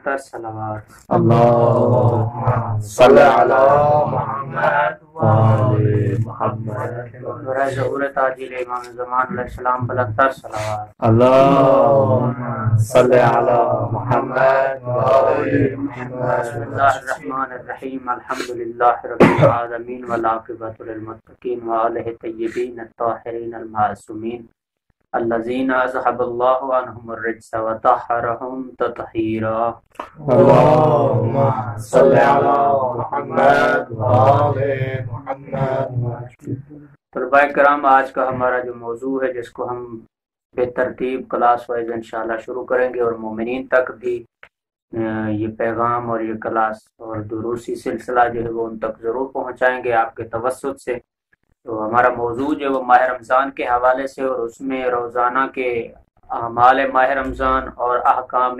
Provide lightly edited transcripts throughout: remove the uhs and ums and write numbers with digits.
بلندتر صلوات۔ اللهم صل علی محمد و آل محمد۔ برائے ظہور تاجیل امام زمان علیہ السلام بلندتر صلوات۔ اللهم صل علی محمد و آل محمد۔ بسم اللہ الرحمن الرحیم، الحمد للہ رب العالمین والعاقبۃ للمتقین وآلہ الطیبین الطاہرین المعصومین الذین اذهب اللہ عنہم الرجس وطہرہم تطہیرا۔ اللهم صل علی محمد و آل محمد۔ طلباء کرام، آج کا ہمارا جو موضوع ہے جس کو ہم بے ترتیب کلاس وائز انشاءاللہ شروع کریں گے اور مومنین تک بھی یہ پیغام اور یہ کلاس اور دروسی سلسلہ جو ہے وہ ان تک ضرور پہنچائیں گے آپ کے توسط سے۔ تو ہمارا موضوع جو وہ ماہ رمضان کے حوالے سے اور اس میں روزانہ کے اعمال ماہ رمضان اور احکام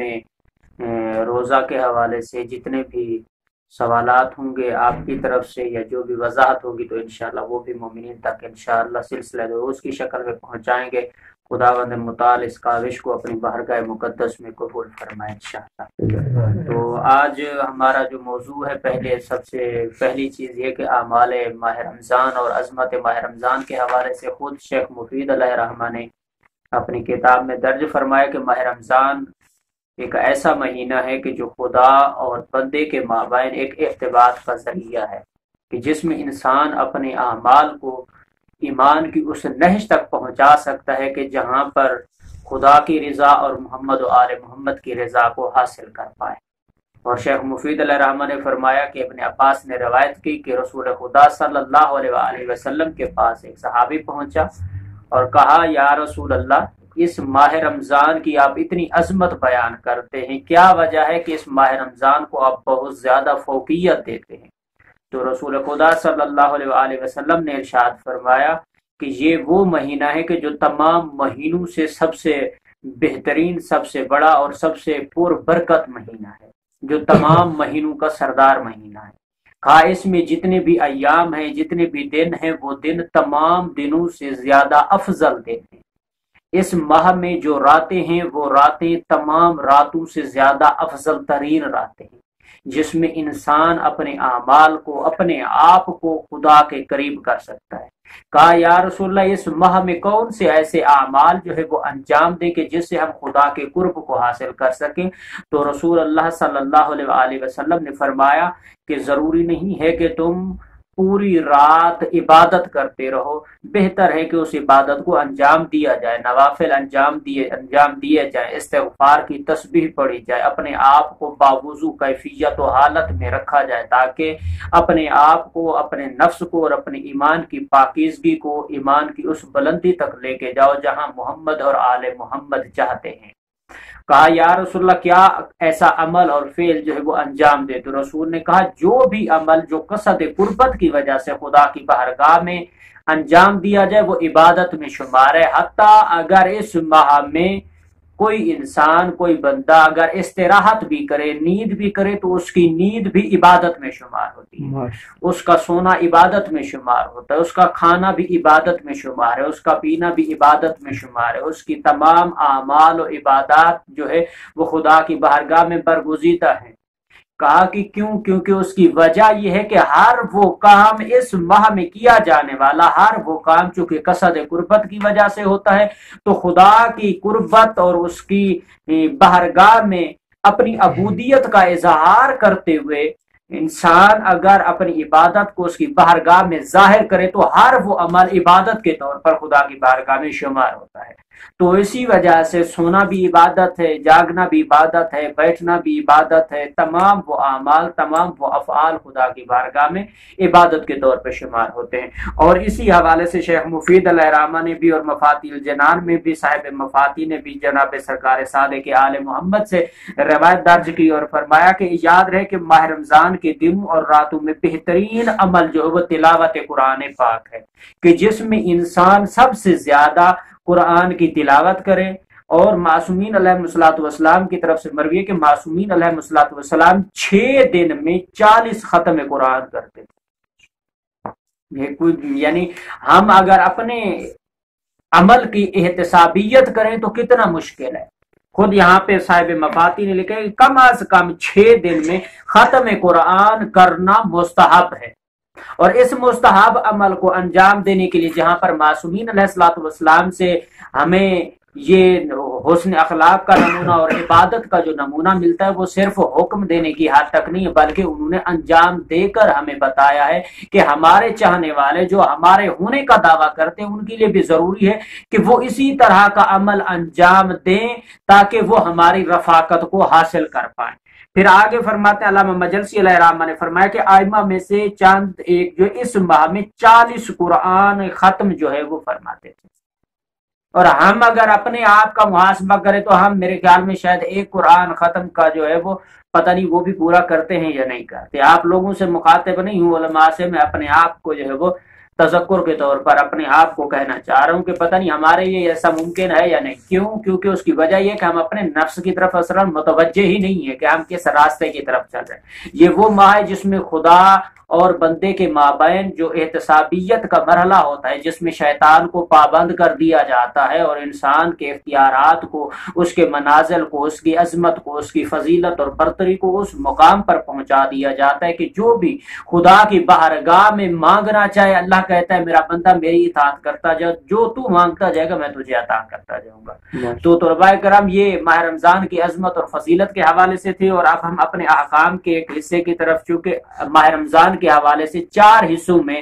روزہ کے حوالے سے جتنے بھی سوالات ہوں گے آپ کی طرف سے یا جو بھی وضاحت ہوگی تو انشاءاللہ وہ بھی مومنین تک انشاءاللہ سلسلہ دروس کی شکل میں پہنچائیں گے۔ خداوند متعال اس کاوش کو اپنی بارگاہ مقدس میں قبول فرمائے انشاءاللہ۔ تو آج ہمارا جو موضوع ہے، سب سے پہلی چیز یہ کہ اعمال ماہ رمضان اور عظمت ماہ رمضان کے حوالے سے خود شیخ مفید علیہ رحمہ نے اپنی کتاب میں درج فرمایا کہ ماہ رمضان ایک ایسا مہینہ ہے کہ جو خدا اور بندے کے مابین ایک ارتباط کا ذریعہ ہے، کہ جس میں انسان اپنے اعمال کو ایمان کی اس نہج تک پہنچا سکتا ہے کہ جہاں پر خدا کی رضا اور محمد و آل محمد کی رضا کو حاصل کر پائے۔ اور شیخ مفید علیہ رحمہ نے فرمایا کہ ابن عباس نے روایت کی کہ رسول خدا صلی اللہ علیہ وآلہ وسلم کے پاس ایک صحابی پہنچا اور کہا، یا رسول اللہ، اس ماہ رمضان کی آپ اتنی عظمت بیان کرتے ہیں، کیا وجہ ہے کہ اس ماہ رمضان کو آپ بہت زیادہ فوقیت دیتے ہیں؟ تو رسول خدا صلی اللہ علیہ وآلہ وسلم نے ارشاد فرمایا کہ یہ وہ مہینہ ہے کہ جو تمام مہینوں سے سب سے بہترین، سب سے بڑا اور سب سے پر برکت مہینہ ہے، جو تمام مہینوں کا سردار مہینہ ہے۔ کہا اس میں جتنے بھی ایام ہیں، جتنے بھی دن ہیں، وہ دن تمام دنوں سے زیادہ افضل دن ہیں۔ اس ماہ میں جو راتیں ہیں وہ راتیں تمام راتوں سے زیادہ افضل ترین راتیں ہیں، جس میں انسان اپنے اعمال کو، اپنے آپ کو خدا کے قریب کر سکتا ہے۔ کہا یا رسول اللہ، اس ماہ میں کون سے ایسے اعمال جو ہے وہ انجام دیں کہ جس سے ہم خدا کے قرب کو حاصل کر سکیں؟ تو رسول اللہ صلی اللہ علیہ وآلہ وسلم نے فرمایا کہ ضروری نہیں ہے کہ تم پوری رات عبادت کرتے رہو، بہتر ہے کہ اس عبادت کو انجام دیا جائے، نوافل انجام دیے جائے، استغفار کی تسبیح پڑھی جائے، اپنے آپ کو باوضو کیفیت و حالت میں رکھا جائے تاکہ اپنے آپ کو، اپنے نفس کو اور اپنے ایمان کی پاکیزگی کو ایمان کی اس بلندی تک لے کے جاؤ جہاں محمد اور آل محمد چاہتے ہیں۔ کہا یا رسول اللہ، کیا ایسا عمل اور فعل جو ہے وہ انجام دے؟ تو رسول نے کہا جو بھی عمل جو قصد قربت کی وجہ سے خدا کی بارگاہ میں انجام دیا جائے وہ عبادت میں شمار ہے، حتیٰ اگر اس ماہ میں کوئی انسان، کوئی بندہ اگر استراحت بھی کرے، نیند بھی کرے تو اس کی نیند بھی عبادت میں شمار ہوتی ہے، اس کا سونا عبادت میں شمار ہوتا ہے، اس کا کھانا بھی عبادت میں شمار ہے، اس کا پینا بھی عبادت میں شمار ہے، اس کی تمام اعمال و عبادات جو ہے وہ خدا کی بارگاہ میں برگزیدہ ہیں۔ کہا کہ کیوں؟ کیونکہ اس کی وجہ یہ ہے کہ ہر وہ کام اس ماہ میں کیا جانے والا، ہر وہ کام چونکہ قصد قربت کی وجہ سے ہوتا ہے، تو خدا کی قربت اور اس کی بارگاہ میں اپنی عبودیت کا اظہار کرتے ہوئے انسان اگر اپنی عبادت کو اس کی بارگاہ میں ظاہر کرے تو ہر وہ عمل عبادت کے طور پر خدا کی بارگاہ میں شمار ہوتا ہے۔ تو اسی وجہ سے سونا بھی عبادت ہے، جاگنا بھی عبادت ہے، بیٹھنا بھی عبادت ہے، تمام وہ اعمال، تمام وہ افعال خدا کی بارگاہ میں عبادت کے طور پہ شمار ہوتے ہیں۔ اور اسی حوالے سے شیخ مفید علیہ رحمہ نے بھی اور مفاتی الجنان میں بھی صاحب مفاتی نے بھی جناب سرکار صادق آل محمد سے روایت درج کی اور فرمایا کہ یاد رہے کہ ماہ رمضان کے دنوں اور راتوں میں بہترین عمل جو ہے وہ تلاوت قرآن پاک ہے، کہ جس میں انسان سب سے زیادہ قرآن کی تلاوت کرے۔ اور معصومین علیہ الصلوۃ والسلام کی طرف سے مروی ہے کہ معصومین علیہ الصلوۃ والسلام 6 دن میں 40 ختم قرآن کرتے تھے۔ یعنی ہم اگر اپنے عمل کی احتسابیت کریں تو کتنا مشکل ہے، خود یہاں پہ صاحب مفاتی نے لکھا ہے کہ کم از کم 6 دن میں ختم قرآن کرنا مستحب ہے، اور اس مستحب عمل کو انجام دینے کے لیے جہاں پر معصومین علیہ الصلوۃ والسلام سے ہمیں یہ حسن اخلاق کا نمونہ اور عبادت کا جو نمونہ ملتا ہے وہ صرف حکم دینے کی حد تک نہیں ہے، بلکہ انہوں نے انجام دے کر ہمیں بتایا ہے کہ ہمارے چاہنے والے جو ہمارے ہونے کا دعویٰ کرتے ہیں ان کے لیے بھی ضروری ہے کہ وہ اسی طرح کا عمل انجام دیں تاکہ وہ ہماری رفاقت کو حاصل کر پائیں۔ پھر آگے فرماتے ہیں علامہ مجلسی علیہ الرحمہ نے فرمایا کہ آئمہ میں سے چند ایک جو اس ماہ میں 40 قرآن ختم جو ہے وہ فرماتے تھے، اور ہم اگر اپنے آپ کا محاسبہ کریں تو ہم میرے خیال میں شاید ایک قرآن ختم کا جو ہے وہ پتہ نہیں وہ بھی پورا کرتے ہیں یا نہیں کرتے۔ آپ لوگوں سے مخاطب نہیں ہوں، علماء سے میں اپنے آپ کو جو ہے وہ تذکر کے طور پر اپنے آپ کو کہنا چاہ رہا ہوں کہ پتہ نہیں ہمارے لیے ایسا ممکن ہے یا نہیں۔ کیوں؟ کیونکہ اس کی وجہ یہ کہ ہم اپنے نفس کی طرف اصلا متوجہ ہی نہیں ہے کہ ہم کس راستے کی طرف چل رہے ہیں۔ یہ وہ ماہ ہے جس میں خدا اور بندے کے مابین جو احتسابیت کا مرحلہ ہوتا ہے، جس میں شیطان کو پابند کر دیا جاتا ہے اور انسان کے اختیارات کو، اس کے منازل کو، اس کی عظمت کو، اس کی فضیلت اور برتری کو اس مقام پر پہنچا دیا جاتا ہے کہ جو بھی خدا کی بارگاہ میں مانگنا چاہے، اللہ کہتا ہے میرا بندہ میری اطاعت کرتا جا، جو تو مانگتا جائے گا میں تجھے عطا کرتا جاؤں گا۔ تو طلباء کرام یہ ماہ رمضان کی عظمت اور فضیلت کے حوالے سے تھے، اور اب ہم اپنے احکام کے ایک حصے کی طرف، چونکہ ماہ رمضان کے حوالے سے 4 حصوں میں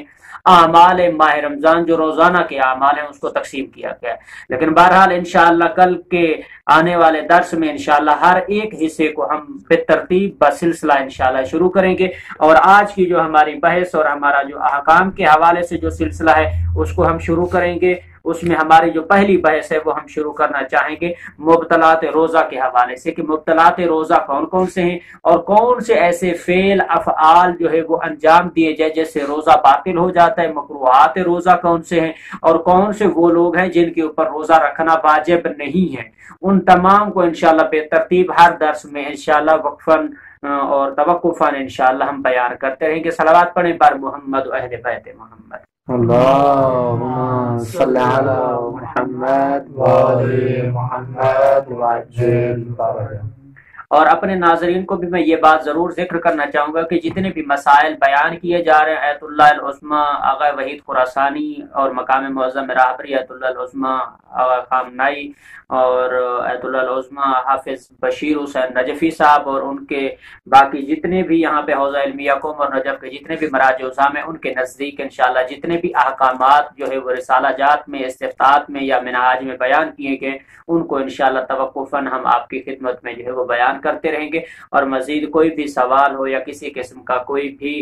اعمال ماہ رمضان جو روزانہ کے اعمال ہیں اس کو تقسیم کیا گیا ہے، لیکن بہرحال انشاءاللہ کل کے آنے والے درس میں انشاءاللہ ہر ایک حصے کو ہم بالترتیب بسلسلہ انشاءاللہ شروع کریں گے، اور آج کی جو ہماری بحث اور ہمارا جو احکام کے حوالے سے جو سلسلہ ہے اس کو ہم شروع کریں گے۔ اس میں ہماری جو پہلی بحث ہے وہ ہم شروع کرنا چاہیں گے مبطلات روزہ کے حوالے سے، کہ مبطلات روزہ کون کون سے ہیں اور کون سے ایسے فعل افعال جو ہے وہ انجام دیے جائے جس سے روزہ باطل ہو جاتا ہے، مکروہات روزہ کون سے ہیں، اور کون سے وہ لوگ ہیں جن کے اوپر روزہ رکھنا واجب نہیں ہے۔ ان تمام کو انشاءاللہ بے ترتیب ہر درس میں انشاءاللہ وقفاً اور توقفاً انشاءاللہ ہم بیان کرتے رہیں گے۔ صلوات پڑھیں بر محمد و اہل بیت محمد۔ اللهم صل على محمد وآل محمد وعجل فرجهم۔ اور اپنے ناظرین کو بھی میں یہ بات ضرور ذکر کرنا چاہوں گا کہ جتنے بھی مسائل بیان کیے جا رہے ہیں، ایت اللہ العظمی آغا وحید خراسانی اور مقام معظم راہبری ایت اللہ العظمی آغا خامنائی اور ایت اللہ العظمی حافظ بشیر حسین نجفی صاحب اور ان کے باقی جتنے بھی یہاں پہ حوزہ علمیہ قوم اور نجف کے جتنے بھی مراجع عظام ہیں، ان کے نزدیک انشاءاللہ جتنے بھی احکامات جو ہے وہ رسالہ جات میں، استفتاحات میں یا منہاج میں بیان کیے گئے، ان کو انشاءاللہ توقفاً ہم آپ کی خدمت میں جو ہے وہ بیان کرتے رہیں گے، اور مزید کوئی بھی سوال ہو یا کسی قسم کا کوئی بھی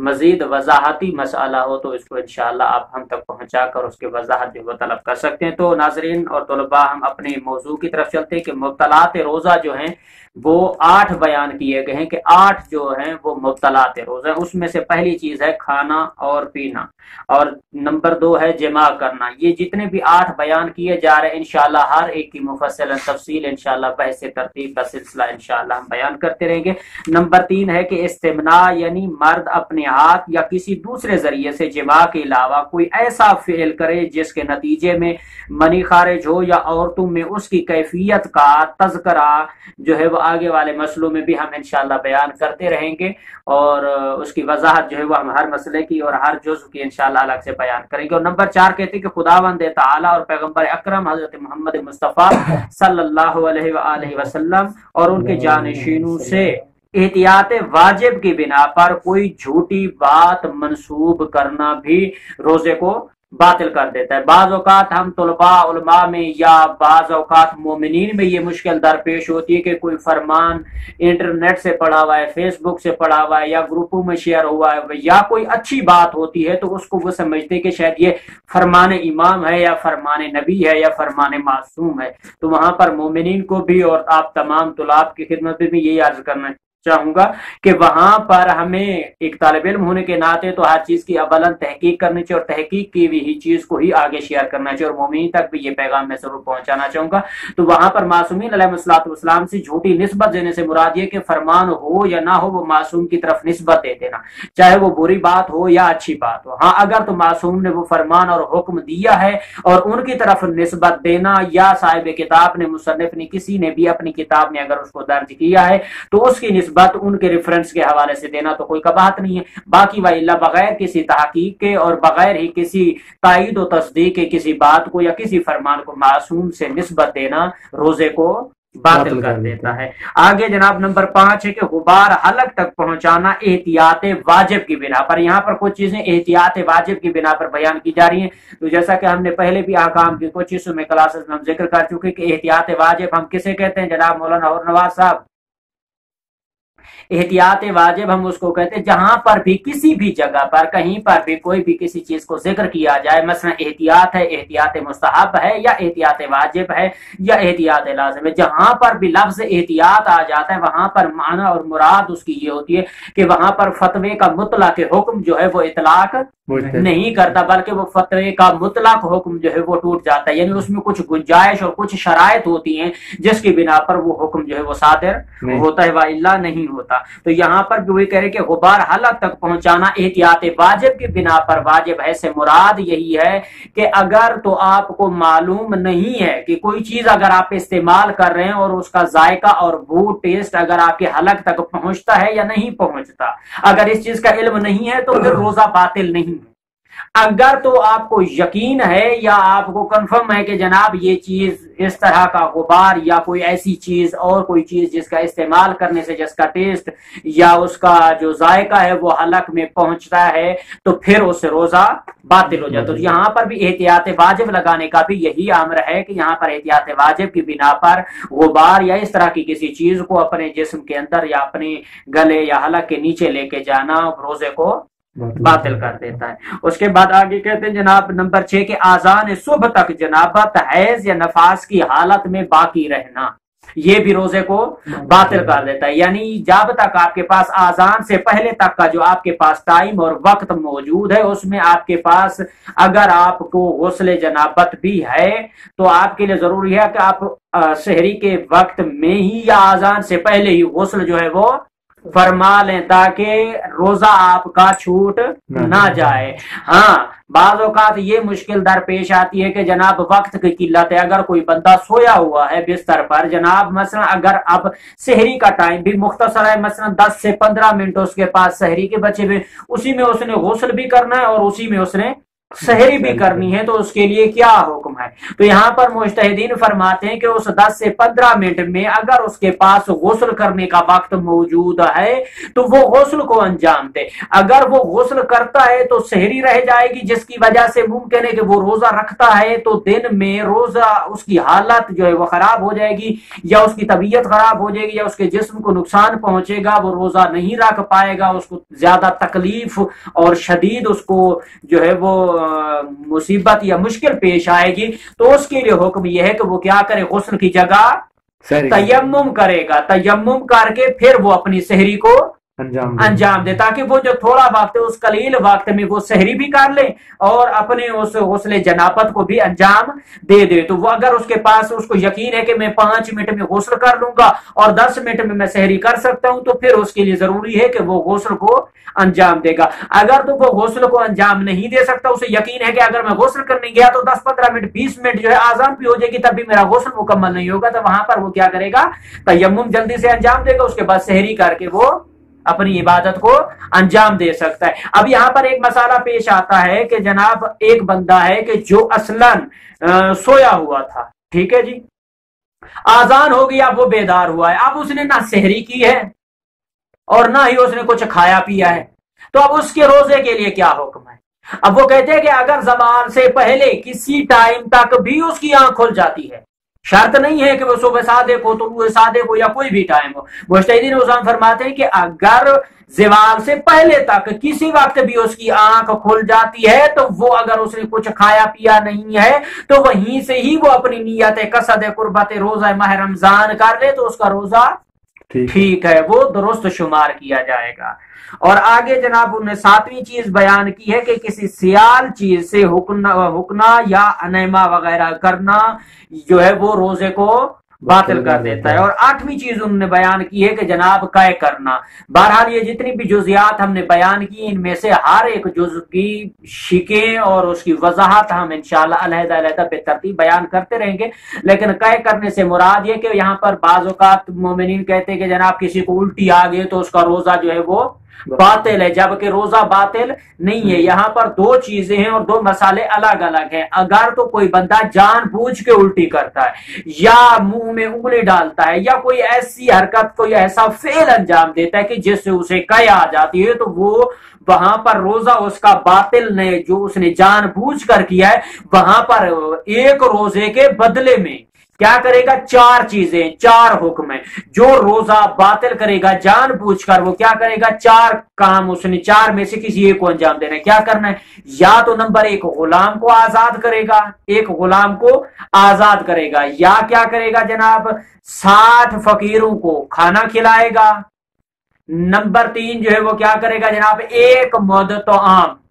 مزید وضاحتی مسئلہ ہو تو اس کو انشاءاللہ آپ ہم تک پہنچا کر اس کے وضاحت جو وہ طلب کر سکتے ہیں۔ تو ناظرین اور طلباء ہم اپنے موضوع کی طرف چلتے ہیں کہ مبطلات روزہ جو ہیں وہ 8 بیان کیے گئے ہیں کہ 8 جو ہیں وہ مبطلات روزہ ہیں۔ اس میں سے پہلی چیز ہے کھانا اور پینا، اور نمبر 2 ہے جماع کرنا۔ یہ جتنے بھی 8 بیان کیے جا رہے ہیں انشاءاللہ ہر ایک کی مفصل تفصیل انشاءاللہ بحث ترتیب کا سلسلہ انشاءاللہ ہم بیان کرتے رہیں گے۔ نمبر 3 ہے کہ استمناء، یعنی مرد اپنے ہاتھ یا کسی دوسرے ذریعے سے جماع کے علاوہ کوئی ایسا فعل کرے جس کے نتیجے میں منی خارج ہو، یا عورتوں میں اس کی کیفیت کا تذکرہ جو ہے وہ آگے والے مسئلوں میں بھی ہم انشاءاللہ بیان کرتے رہیں گے، اور اس کی وضاحت جو ہے وہ ہم ہر مسئلے کی اور ہر جزء کی انشاءاللہ الگ سے بیان کریں گے۔ اور نمبر 4 کہتے ہیں کہ خداوند تعالی اور پیغمبر اکرم حضرت محمد مصطفیٰ صلی اللہ علیہ وآلہ وسلم اور ان کے جانشینوں سے احتیاط واجب کی بنا پر کوئی جھوٹی بات منسوب کرنا بھی روزے کو باطل کر دیتا ہے۔ بعض اوقات ہم طلباء علماء میں یا بعض اوقات مومنین میں یہ مشکل درپیش ہوتی ہے کہ کوئی فرمان انٹرنیٹ سے پڑھا ہوا ہے، فیس بک سے پڑھا ہوا ہے، یا گروپوں میں شیئر ہوا ہے، یا کوئی اچھی بات ہوتی ہے تو اس کو وہ سمجھتے کہ شاید یہ فرمان امام ہے یا فرمان نبی ہے یا فرمان معصوم ہے۔ تو وہاں پر مومنین کو بھی اور آپ تمام طلاب کی خدمت میں بھی یہی عرض کرنا چاہوں گا کہ وہاں پر ہمیں ایک طالب علم ہونے کے ناطے تو ہر چیز کی اولاً تحقیق کرنی چاہیے اور تحقیق کی ہوئی چیز کو ہی آگے شیئر کرنا چاہیے اور مومنین تک بھی یہ پیغام میں ضرور پہنچانا چاہوں گا۔ تو وہاں پر معصومین علیہ الصلوۃ والسلام سے جھوٹی نسبت دینے سے مراد یہ کہ فرمان ہو یا نہ ہو وہ معصوم کی طرف نسبت دے دینا، چاہے وہ بری بات ہو یا اچھی بات ہو۔ ہاں اگر تو معصوم نے وہ فرمان اور حکم دیا ہے اور ان کی طرف نسبت دینا، یا صاحب کتاب نے، مصنف نے، کسی نے بھی اپنی کتاب میں اگر اس کو درج کیا ہے تو اس کی نسبت ان کے ریفرنس کے حوالے سے دینا تو کوئی قباحت نہیں ہے۔ باقی وَإِلَّا بغیر کسی تحقیق کے اور بغیر ہی کسی تائید و تصدیق کے کسی بات کو یا کسی فرمان کو معصوم سے نسبت دینا روزے کو باطل کر دیتا ہے۔ آگے جناب نمبر 5 ہے کہ غبار حلق تک پہنچانا احتیاط واجب کی بنا پر۔ یہاں پر کچھ چیزیں احتیاط واجب کی بنا پر بیان کی جا رہی ہیں، تو جیسا کہ ہم نے پہلے بھی احکام کی کچھ حصوں میں کلاسز میں ہم ذکر کر چکے کہ احتیاط واجب ہم کسے کہتے ہیں جناب مولانا اور نواز صاحب؟ احتیاط واجب ہم اس کو کہتے ہیں جہاں پر بھی کسی بھی جگہ پر کہیں پر بھی کوئی بھی کسی چیز کو ذکر کیا جائے، مثلا احتیاط ہے، احتیاط مستحب ہے یا احتیاط واجب ہے یا احتیاط لازم ہے، جہاں پر بھی لفظ احتیاط آ جاتا ہے وہاں پر معنی اور مراد اس کی یہ ہوتی ہے کہ وہاں پر فتوے کا مطلق حکم جو ہے وہ اطلاق نہیں کرتا، بلکہ وہ فتوے کا مطلق حکم جو ہے وہ ٹوٹ جاتا ہے، یعنی اس میں کچھ گنجائش اور کچھ شرائط ہوتی ہیں جس کی بنا پر وہ حکم جو ہے وہ صادر ہوتا ہے، وَإِلَّا نہیں ہوتا۔ تو یہاں پر بھی وہی کہہ رہے کہ غبار حلق تک پہنچانا احتیاط واجب کی بنا پر واجب ہے سے مراد یہی ہے کہ اگر تو آپ کو معلوم نہیں ہے کہ کوئی چیز اگر آپ استعمال کر رہے ہیں اور اس کا ذائقہ اور بو ٹیسٹ اگر آپ کے حلق تک پہنچتا ہے یا نہیں پہنچتا، اگر اس چیز کا علم نہیں ہے تو پھر روزہ باطل نہیں ہے۔ اگر تو آپ کو یقین ہے یا آپ کو کنفرم ہے کہ جناب یہ چیز اس طرح کا غبار یا کوئی ایسی چیز اور کوئی چیز جس کا استعمال کرنے سے جس کا ٹیسٹ یا اس کا جو ذائقہ ہے وہ حلق میں پہنچتا ہے تو پھر اس سے روزہ باطل ہو جاتا ہے۔ تو یہاں پر بھی احتیاط واجب لگانے کا بھی یہی امر ہے کہ یہاں پر احتیاط واجب کی بنا پر غبار یا اس طرح کی کسی چیز کو اپنے جسم کے اندر یا اپنے گلے یا حلق کے نیچے لے کے جانا روزے کو باطل کر دیتا ہے۔ اس کے بعد آگے کہتے ہیں جناب نمبر 6 کہ آذان صبح تک جنابت، حیض یا نفاس کی حالت میں باقی رہنا یہ بھی روزے کو باطل کر دیتا ہے، یعنی جب تک آپ کے پاس آذان سے پہلے تک کا جو آپ کے پاس ٹائم اور وقت موجود ہے اس میں آپ کے پاس اگر آپ کو غسل جنابت بھی ہے تو آپ کے لیے ضروری ہے کہ آپ سحری کے وقت میں ہی یا آذان سے پہلے ہی غسل جو ہے وہ فرما لیں تاکہ روزہ آپ کا چھوٹ نہ جائے۔ ہاں بعض اوقات یہ مشکل درپیش آتی ہے کہ جناب وقت کی قلت ہے، اگر کوئی بندہ سویا ہوا ہے بستر پر جناب، مثلا اگر اب سحری کا ٹائم بھی مختصر ہے، مثلا 10 سے 15 منٹ اس کے پاس سحری کے بچے ہوئے، اسی میں اس نے غسل بھی کرنا ہے اور اسی میں اس نے سحری بھی کرنی ہے، تو اس کے لیے کیا حکم ہے؟ تو یہاں پر مجتہدین فرماتے ہیں کہ اس 10 سے 15 منٹ میں اگر اس کے پاس غسل کرنے کا وقت موجود ہے تو وہ غسل کو انجام دے۔ اگر وہ غسل کرتا ہے تو سحری رہ جائے گی جس کی وجہ سے ممکن ہے کہ وہ روزہ رکھتا ہے تو دن میں روزہ اس کی حالت جو ہے وہ خراب ہو جائے گی یا اس کی طبیعت خراب ہو جائے گی یا اس کے جسم کو نقصان پہنچے گا، وہ روزہ نہیں رکھ پائے گا، اس کو زیادہ تکلیف اور شدید اس کو جو ہے وہ مصیبت یا مشکل پیش آئے گی، تو اس کے لیے حکم یہ ہے کہ وہ کیا کرے، غسل کی جگہ تیمم کرے گا، تیمم کر کے پھر وہ اپنی سحری کو انجام دے تاکہ وہ جو تھوڑا وقت ہے اس قلیل وقت میں وہ سحری بھی کر لے اور اپنے اس غسل جنابت کو بھی انجام دے دے۔ تو وہ اگر اس کے پاس اس کو یقین ہے کہ میں 5 منٹ میں غسل کر لوں گا اور 10 منٹ میں سحری کر سکتا ہوں تو پھر اس کے لیے ضروری ہے کہ وہ غسل کو انجام دے گا۔ اگر تو وہ غسل کو انجام نہیں دے سکتا، اسے یقین ہے کہ اگر میں غسل کرنے گیا تو 10-15 منٹ 20 منٹ جو ہے آذان بھی ہو جائے گی تب بھی میرا غسل مکمل نہیں ہوگا، تو وہاں پر وہ کیا کرے گا، تیمم جلدی سے انجام دے گا، اس کے بعد سحری کر کے وہ اپنی عبادت کو انجام دے سکتا ہے۔ اب یہاں پر ایک مسئلہ پیش آتا ہے کہ جناب ایک بندہ ہے کہ جو اصلاً سویا ہوا تھا، ٹھیک ہے جی، آذان ہو گیا، اب وہ بیدار ہوا ہے، اب اس نے نہ سحری کی ہے اور نہ ہی اس نے کچھ کھایا پیا ہے، تو اب اس کے روزے کے لیے کیا حکم ہے؟ اب وہ کہتے ہیں کہ اگر زوال سے پہلے کسی ٹائم تک بھی اس کی آنکھ کھل جاتی ہے، شرط نہیں ہے کہ وہ صبح صادق ہو، طلوع صادق ہو یا کوئی بھی ٹائم ہو، مجتہدین عظام فرماتے ہیں کہ اگر زوال سے پہلے تک کسی وقت بھی اس کی آنکھ کھل جاتی ہے تو وہ اگر اس نے کچھ کھایا پیا نہیں ہے تو وہیں سے ہی وہ اپنی نیت قصد قربت روزہ ماہ رمضان کر لے تو اس کا روزہ ٹھیک ہے، وہ درست شمار کیا جائے گا۔ اور آگے جناب انہوں نے 7ویں چیز بیان کی ہے کہ کسی سیال چیز سے حکنا یا انیما وغیرہ کرنا جو ہے وہ روزے کو باطل کر دیتا ہے۔ اور 8ویں چیز انہوں نے بیان کی ہے کہ جناب قے کرنا۔ بہرحال یہ جتنی بھی جزیات ہم نے بیان کی، ان میں سے ہر ایک جز کی شکیں اور اس کی وضاحت ہم انشاءاللہ علیحدہ علیحدہ بے ترتیب بیان کرتے رہیں گے۔ لیکن قے کرنے سے مراد یہ کہ یہاں پر بعض اوقات مومنین کہتے ہیں کہ جناب کسی کو الٹی آ گئی تو اس کا روزہ جو ہے وہ باطل ہے، جبکہ روزہ باطل نہیں ہے۔ یہاں پر 2 چیزیں ہیں اور 2 مسئلے الگ الگ ہیں۔ اگر تو کوئی بندہ جان بوجھ کے الٹی کرتا ہے یا منہ میں انگلی ڈالتا ہے یا کوئی ایسی حرکت، کوئی ایسا فعل انجام دیتا ہے کہ جس سے اسے قے آ جاتی ہے، تو وہ وہاں پر روزہ اس کا باطل نہیں، جو اس نے جان بوجھ کر کیا ہے وہاں پر ایک روزے کے بدلے میں کیا کرے گا؟ 4 چیزیں، 4 حکم ہیں۔ جو روزہ باطل کرے گا جان بوجھ کر، وہ کیا کرے گا؟ 4 کام اس نے 4 میں سے کسی ایک کو انجام دینا ہے۔ کیا کرنا ہے؟ یا تو نمبر 1 غلام کو آزاد کرے گا، ایک غلام کو آزاد کرے گا، یا کیا کرے گا جناب 60 فقیروں کو کھانا کھلائے گا۔ نمبر 3 جو ہے وہ کیا کرے گا جناب؟ 1 مد طعام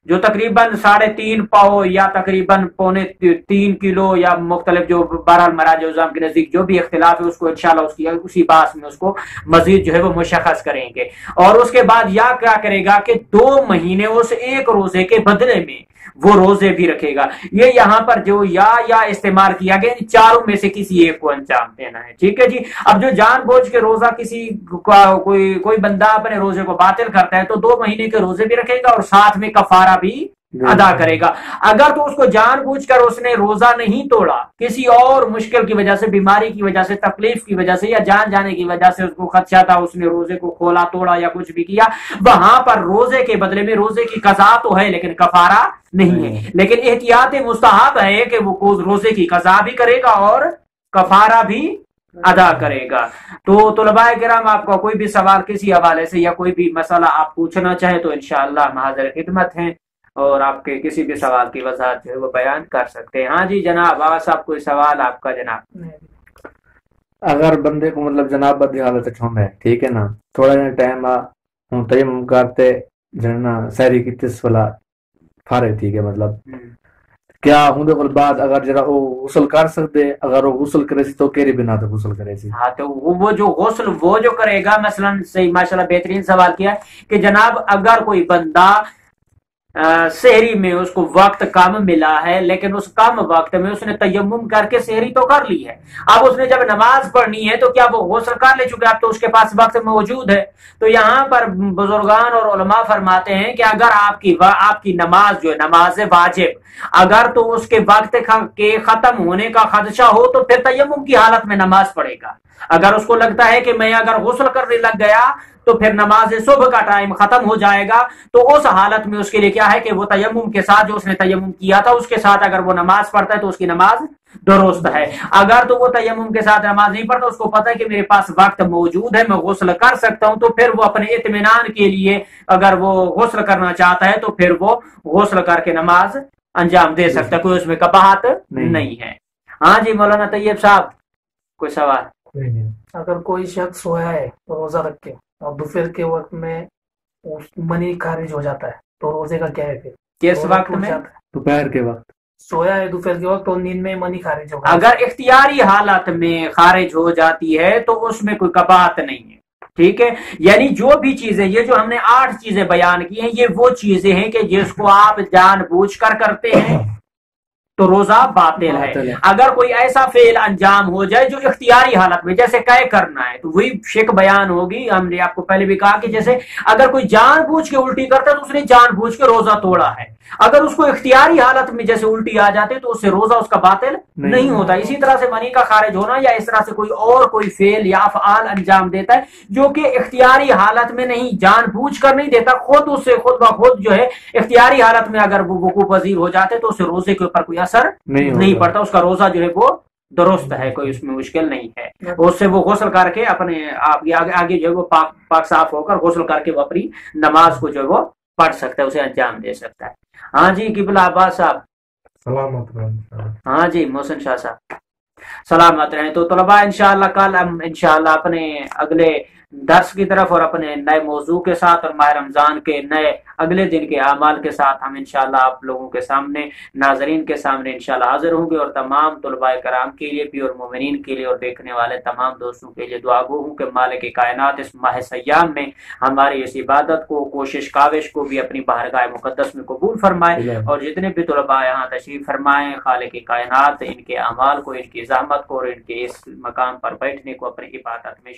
جو تقریباً 3.5 پاؤ یا تقریباً 3.25 کلو یا مختلف جو بہرحال مراجع عظام کے نزدیک جو بھی اختلاف ہے اس کو انشاءاللہ اسی بات میں اس کو مزید جو ہے وہ مشخص کریں گے۔ اور اس کے بعد یا کیا کرے گا کہ 2 مہینے اس ایک روزے کے بدلے میں وہ روزے بھی رکھے گا۔ یہ یہاں پر جو یا استعمال کیا گیا، 4 میں سے کسی ایک کو انجام دینا ہے۔ ٹھیک ہے جی۔ اب جو جان بوجھ کے روزہ کسی کوئی بندہ اپنے روزے کو باطل کرتا ہے تو 2 مہینے کے روزے بھی رکھے گا اور ساتھ میں کفارہ بھی ادا کرے گا۔ اگر تو اس کو جان بوجھ کر اس نے روزہ نہیں توڑا، کسی اور مشکل کی وجہ سے، بیماری کی وجہ سے، تکلیف کی وجہ سے یا جان جانے کی وجہ سے اس کو خدشہ تھا، اس نے روزے کو کھولا توڑا یا کچھ بھی کیا، وہاں پر روزے کے بدلے میں روزے کی قضا تو ہے لیکن کفارہ نہیں ہے۔ لیکن احتیاط مستحب ہے کہ وہ روزے کی قضا بھی کرے گا اور کفارہ بھی ادا کرے گا۔ تو طلباء کرام آپ کا کوئی بھی سوال کسی حوالے سے یا کوئی بھی مسئلہ آپ پوچھنا چاہیں تو انشاءاللہ ہم حاضر خدمت ہیں اور آپ کے کسی بھی سوال کی وضاحت جو ہے وہ بیان کر سکتے ہیں۔ ہاں جی جناب آغا صاحب کوئی سوال آپ کا جناب؟ اگر بندے کو مطلب جناب بدی حالت چھوڑنا ہے، ٹھیک ہے نا، تھوڑا جا ٹائم ہوں تیمم کرتے جنا سحری کی 30 والا فارغ ٹھیک ہے، مطلب کیا ہوں بعد اگر جرا وہ غسل کر سکتے، اگر وہ غسل کرے سی تو کیری بنا تو غسل کرے سی؟ ہاں تو وہ جو غسل وہ جو کرے گا، مثلا صحیح ماشاءاللہ بہترین سوال کیا کہ جناب اگر کوئی بندہ سحری میں اس کو وقت کم ملا ہے لیکن اس کم وقت میں اس نے تیمم کر کے سحری تو کر لی ہے، اب اس نے جب نماز پڑھنی ہے تو کیا وہ غسل کر لے چکے؟ اب تو اس کے پاس وقت موجود ہے۔ تو یہاں پر بزرگان اور علماء فرماتے ہیں کہ اگر آپ کی نماز جو ہے نماز واجب، اگر تو اس کے وقت کے ختم ہونے کا خدشہ ہو تو پھر تیمم کی حالت میں نماز پڑھے گا۔ اگر اس کو لگتا ہے کہ میں اگر غسل کرنے لگ گیا تو پھر نماز صبح کا ٹائم ختم ہو جائے گا، تو اس حالت میں اس کے لیے کیا ہے کہ وہ تیمم کے ساتھ جو اس نے تیمم کیا تھا اس کے ساتھ اگر وہ نماز پڑھتا ہے تو اس کی نماز درست ہے۔ اگر تو وہ تیمم کے ساتھ نماز نہیں پڑھتا، اس کو پتہ ہے کہ میرے پاس وقت موجود ہے، میں غسل کر سکتا ہوں، تو پھر وہ اپنے اطمینان کے لیے اگر وہ غسل کرنا چاہتا ہے تو پھر وہ غسل کر کے نماز انجام دے سکتا ہے، کوئی اس میں کباہت نہیں ہے۔ ہاں جی مولانا طیب صاحب کوئی سوال؟ اگر کوئی شخص سویا ہے روزہ رکھ کے اور دوپہر کے وقت میں منی خارج ہو جاتا ہے تو روزے کا کیا ہے پھر؟ کس وقت میں؟ دوپہر کے وقت سویا ہے دوپہر کے وقت اور نیند میں منی خارج ہو گیا، اگر اختیاری حالت میں خارج ہو جاتی ہے تو اس میں کوئی کباہت نہیں ہے۔ ٹھیک ہے، یعنی جو بھی چیزیں یہ جو ہم نے 8 چیزیں بیان کی ہیں، یہ وہ چیزیں ہیں کہ جس کو آپ جان بوجھ کر کرتے ہیں تو روزہ باطل ہے۔ اگر کوئی ایسا فعل انجام ہو جائے جو اختیاری حالت میں، جیسے قے کرنا ہے، تو وہی شک بیان ہوگی، ہم نے آپ کو پہلے بھی کہا کہ جیسے اگر کوئی جان بوجھ کے الٹی کرتا ہے تو اس نے جان بوجھ کے روزہ توڑا ہے، اگر اس کو اختیاری حالت میں جیسے الٹی آ جاتے تو اس سے روزہ اس کا باطل نہیں ہوتا۔ اسی طرح سے منی کا خارج ہونا یا اس طرح سے کوئی فعل یا افعال انجام دیتا ہے جو کہ اختیاری حالت میں نہیں، جان بوجھ کر نہیں دیتا، خود اس سے خود بخود جو ہے اختیاری حالت میں اگر وہ وقوع پذیر ہو جاتے تو اس سے روزے کے اوپر کوئی اثر نہیں پڑتا، اس کا روزہ جو ہے وہ درست ہے، کوئی اس میں مشکل نہیں ہے۔ اس سے وہ غسل کر کے اپنے آپ آگے جو ہے وہ پاک صاف ہو کر غسل کر کے وہ اپنی نماز کو جو ہے وہ پڑھ سکتا ہے، اسے انجام دے سکتا ہے۔ ہاں جی قبلہ عباس صاحب۔ سلامت۔ ہاں جی محسن شاہ صاحب۔ سلامت رہیں۔ تو طلباء انشاءاللہ کل ہم انشاءاللہ اپنے اگلے درس کی طرف اور اپنے نئے موضوع کے ساتھ اور ماہ رمضان کے نئے اگلے دن کے اعمال کے ساتھ ہم انشاءاللہ آپ لوگوں کے سامنے، ناظرین کے سامنے انشاءاللہ حاضر ہوں گے، اور تمام طلباء کرام کے لیے بھی اور مومنین کے لیے اور دیکھنے والے تمام دوستوں کے لیے دعا گو ہوں کہ مالک کائنات اس ماہ سیام میں ہماری اس عبادت کو، کوشش کاوش کو بھی اپنی بارگاہ مقدس میں قبول فرمائے، اور جتنے بھی طلباء یہاں تشریف فرمائیں خالق کائنات ان کے اعمال کو، ان کی زحمت کو اور ان کے اس مقام پر بیٹھنے کو اپنی عبادت میں